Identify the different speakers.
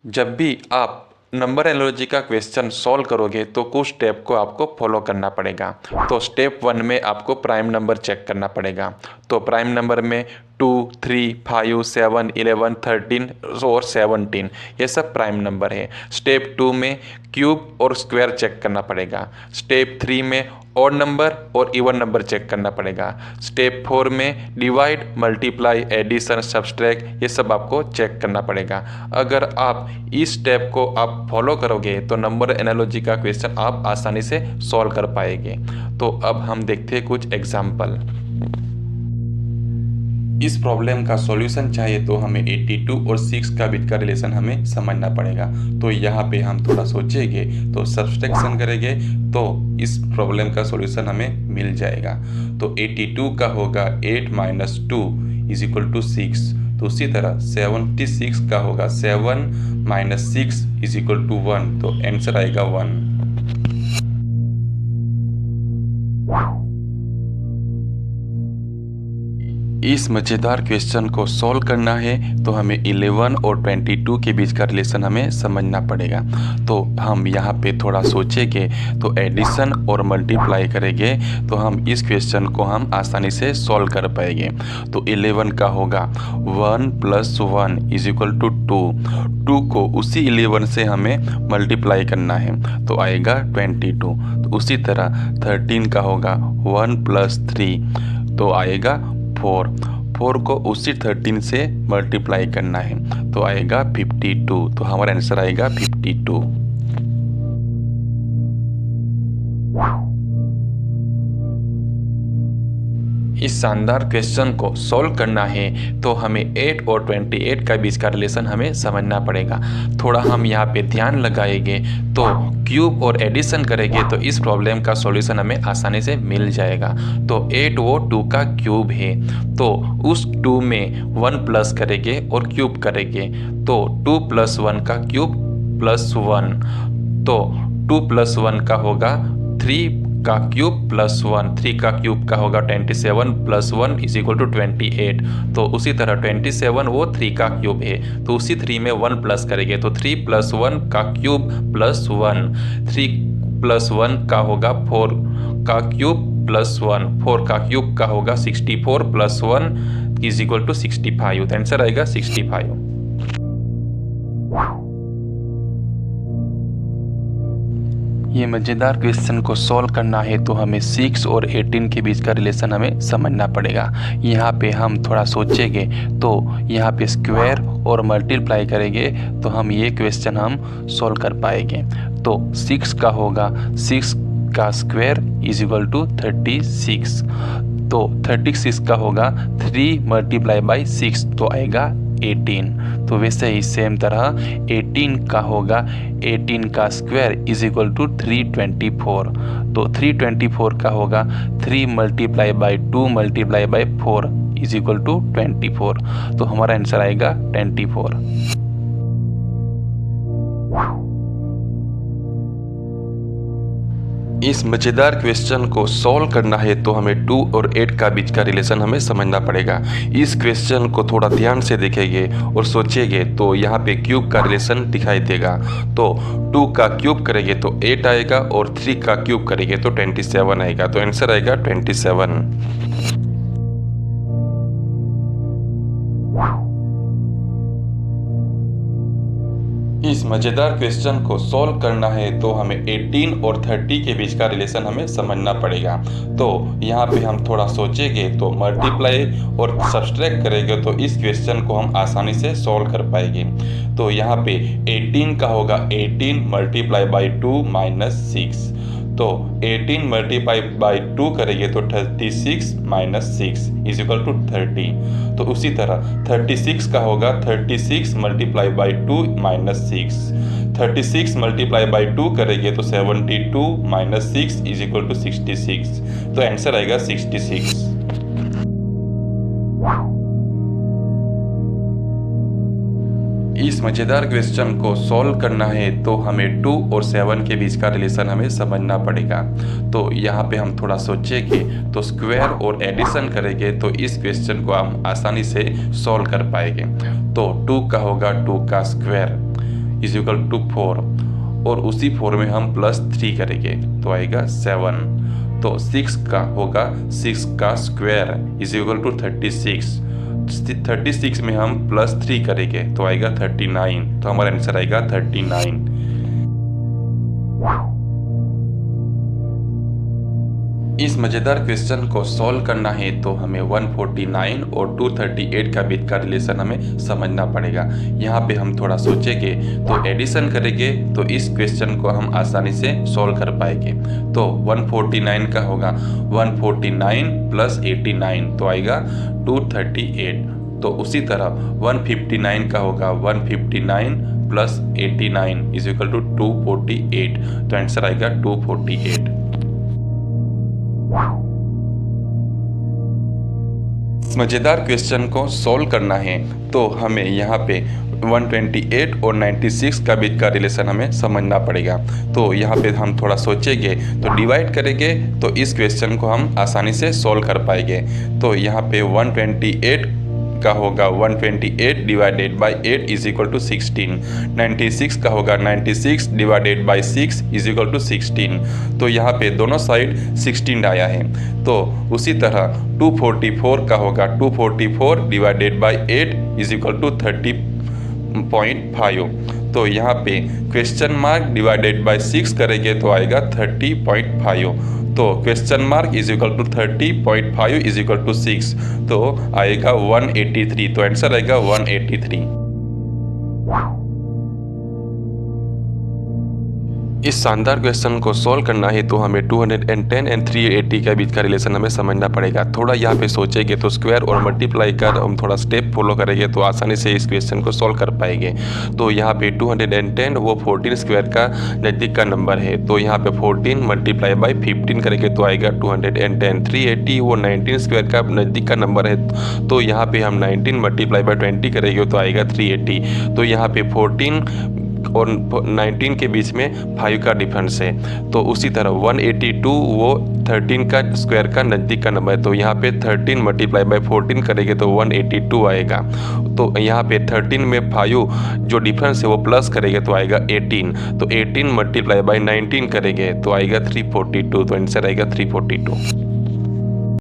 Speaker 1: जब भी आप नंबर एनालॉजी का क्वेश्चन सॉल्व करोगे तो कुछ स्टेप को आपको फॉलो करना पड़ेगा। तो स्टेप 1 में आपको प्राइम नंबर चेक करना पड़ेगा। तो प्राइम नंबर में 2, 3, 5, 7, 11, 13 और 17 ये सब प्राइम नंबर है। स्टेप 2 में क्यूब और स्क्वायर चेक करना पड़ेगा। स्टेप 3 में ऑड नंबर और इवन नंबर चेक करना पड़ेगा। स्टेप 4 में डिवाइड, मल्टीप्लाई, एडिशन, सब्सट्रैक्ट ये सब आपको चेक करना पड़ेगा। अगर आप इस स्टेप को आप फॉलो करोगे तो नंबर एनालॉजी का क्वेश्चन आप आसानी से सॉल्व कर पाएंगे। तो अब हम देखते हैं कुछ एग्जाम्पल। इस प्रॉब्लम का सॉल्यूशन चाहिए तो हमें 82 और 6 का बीच का रिलेशन हमें समझना पड़ेगा। तो यहाँ पे हम थोड़ा सोचेंगे तो सब्सट्रैक्शन करेंगे तो इस प्रॉब्लम का सॉल्यूशन हमें मिल जाएगा। तो 82 का होगा 8 माइनस 2 इज इक्वल टू 6। तो उसी तरह 76 का होगा 7 माइनस 6 इज इक्वल टू 1। तो आंसर आएगा 1। इस मज़ेदार क्वेश्चन को सॉल्व करना है तो हमें 11 और 22 के बीच का रिलेशन हमें समझना पड़ेगा। तो हम यहाँ पे थोड़ा सोचेंगे तो एडिशन और मल्टीप्लाई करेंगे तो हम इस क्वेश्चन को हम आसानी से सॉल्व कर पाएंगे। तो 11 का होगा 1 प्लस 1 इज इक्वल टू 2। 2 को उसी 11 से हमें मल्टीप्लाई करना है तो आएगा 22। तो उसी तरह 13 का होगा 1 प्लस 3 तो आएगा 4। 4 को उसी 13 से मल्टीप्लाई करना है तो आएगा 52। तो हमारा आंसर आएगा 52। इस शानदार क्वेश्चन को सॉल्व करना है तो हमें 8 और 28 का बीच का रिलेशन हमें समझना पड़ेगा। थोड़ा हम यहाँ पे ध्यान लगाएंगे तो क्यूब और एडिशन करेंगे तो इस प्रॉब्लम का सॉल्यूशन हमें आसानी से मिल जाएगा। तो 8 वो 2 का क्यूब है तो उस 2 में 1 प्लस करेंगे और क्यूब करेंगे तो 2 प्लस 1 का क्यूब प्लस 1। तो 2 प्लस 1 का होगा 3 का क्यूब प्लस 1। 3 का क्यूब का होगा 27 प्लस 1 इज इक्वल टू 28। तो उसी तरह 27 वो 3 का क्यूब है तो उसी 3 में 1 प्लस करेंगे तो 3 प्लस 1 का क्यूब प्लस 1। 3 प्लस 1 का होगा 4 का क्यूब प्लस 1। 4 का क्यूब का होगा 64 प्लस 1 इज इक्वल टू 65। तो आंसर आएगा 65। ये मज़ेदार क्वेश्चन को सॉल्व करना है तो हमें 6 और 18 के बीच का रिलेशन हमें समझना पड़ेगा। यहाँ पे हम थोड़ा सोचेंगे तो यहाँ पे स्क्वायर और मल्टीप्लाई करेंगे तो हम ये क्वेश्चन हम सॉल्व कर पाएंगे। तो 6 का होगा 6 का स्क्वायर इज इक्वल टू 36। तो 36 का होगा 3 मल्टीप्लाई बाई 6 तो आएगा 18। तो वैसे ही सेम तरह 18 का होगा 18 का स्क्वायर इज इक्वल टू 324। तो 324 का होगा 3 multiply by 2 multiply by 4 is equal to 24। तो हमारा आंसर आएगा 24। इस मज़ेदार क्वेश्चन को सॉल्व करना है तो हमें 2 और 8 का बीच का रिलेशन हमें समझना पड़ेगा। इस क्वेश्चन को थोड़ा ध्यान से देखेंगे और सोचेंगे तो यहाँ पे क्यूब का रिलेशन दिखाई देगा। तो 2 का क्यूब करेंगे तो 8 आएगा और 3 का क्यूब करेंगे तो 27 आएगा। तो आंसर आएगा 27। इस मज़ेदार क्वेश्चन को सॉल्व करना है तो हमें 18 और 30 के बीच का रिलेशन हमें समझना पड़ेगा। तो यहाँ पे हम थोड़ा सोचेंगे तो मल्टीप्लाई और सब्सट्रैक्ट करेंगे तो इस क्वेश्चन को हम आसानी से सॉल्व कर पाएंगे। तो यहाँ पे 18 का होगा 18 मल्टीप्लाई बाई 2 माइनस 6। तो 18 मल्टीप्लाई बाई 2 करेंगे तो 36 माइनस 6 इज इक्वल टू 30। तो उसी तरह 36 का होगा 36 multiply by 2 minus 6। 36 multiply by 2 करेंगे तो 72 माइनस 6 इज इक्वल टू 66। तो आंसर आएगा 66। इस मज़ेदार क्वेश्चन को सॉल्व करना है तो हमें 2 और 7 के बीच का रिलेशन हमें समझना पड़ेगा। तो यहाँ पे हम थोड़ा सोचेंगे तो स्क्वायर और एडिशन करेंगे तो इस क्वेश्चन को हम आसानी से सॉल्व कर पाएंगे। तो 2 का होगा 2 का स्क्वायर इज इक्वल टू 4 और उसी 4 में हम +3 करेंगे तो आएगा 7। तो 6 का होगा 6 का स्क्वायर इज इक्वल टू 36। 36 में हम +3 करेंगे तो आएगा 39। तो हमारा आंसर आएगा 39। इस मज़ेदार क्वेश्चन को सॉल्व करना है तो हमें 149 और 238 का बीच का रिलेशन हमें समझना पड़ेगा। यहाँ पे हम थोड़ा सोचेंगे तो एडिशन करेंगे तो इस क्वेश्चन को हम आसानी से सॉल्व कर पाएंगे। तो 149 का होगा 149 + 89 तो आएगा 238। तो उसी तरह 159 का होगा 159 + 89 इज इक्वल टू 248। तो आंसर आएगा 248। मज़ेदार क्वेश्चन को सॉल्व करना है तो हमें यहाँ पे 128 और 96 का बीच का रिलेशन हमें समझना पड़ेगा। तो यहाँ पे हम थोड़ा सोचेंगे तो डिवाइड करेंगे तो इस क्वेश्चन को हम आसानी से सॉल्व कर पाएंगे। तो यहाँ पे 128 का होगा 128 / 8 इज इक्वल टू 16। 96 का होगा 96 / 6 इज इक्वल टू 16। तो यहाँ पे दोनों साइड 16 आया है। तो उसी तरह 244 का होगा 244 / 8 इज इक्वल टू 30.5। तो यहाँ पे क्वेश्चन मार्क डिवाइडेड बाय 6 करेंगे तो आएगा 30.5। तो question mark is equal to 30.5 is equal to 6 तो आएगा 183। तो आंसर आएगा 183। इस शानदार क्वेश्चन को सॉल्व करना है तो हमें 210 और 380 के बीच का रिलेशन हमें समझना पड़ेगा। थोड़ा यहाँ पे सोचेंगे तो स्क्वायर और मल्टीप्लाई कर हम थोड़ा स्टेप फॉलो करेंगे तो आसानी से इस क्वेश्चन को सॉल्व कर पाएंगे। तो यहाँ पे 210 वो 14 स्क्वायर का नज़दीक का नंबर है। तो यहाँ पे 14 × 15 करेंगे तो आएगा 210। 380 वो 19 स्क्वायर का नज़दीक का नंबर है। तो यहाँ पे हम 19 × 20 करेंगे तो आएगा 380। तो यहाँ पे 14 और 19 के बीच में 5 का डिफरेंस है। तो उसी तरह 182 वो 13 का स्क्वायर का नज़दीक का नंबर है। तो यहाँ पे 13 × 14 करेंगे तो 182 आएगा। तो यहाँ पे 13 में 5 जो डिफरेंस है वो प्लस करेंगे तो आएगा 18। तो 18 × 19 करेंगे तो आएगा 342। तो आंसर आएगा 342।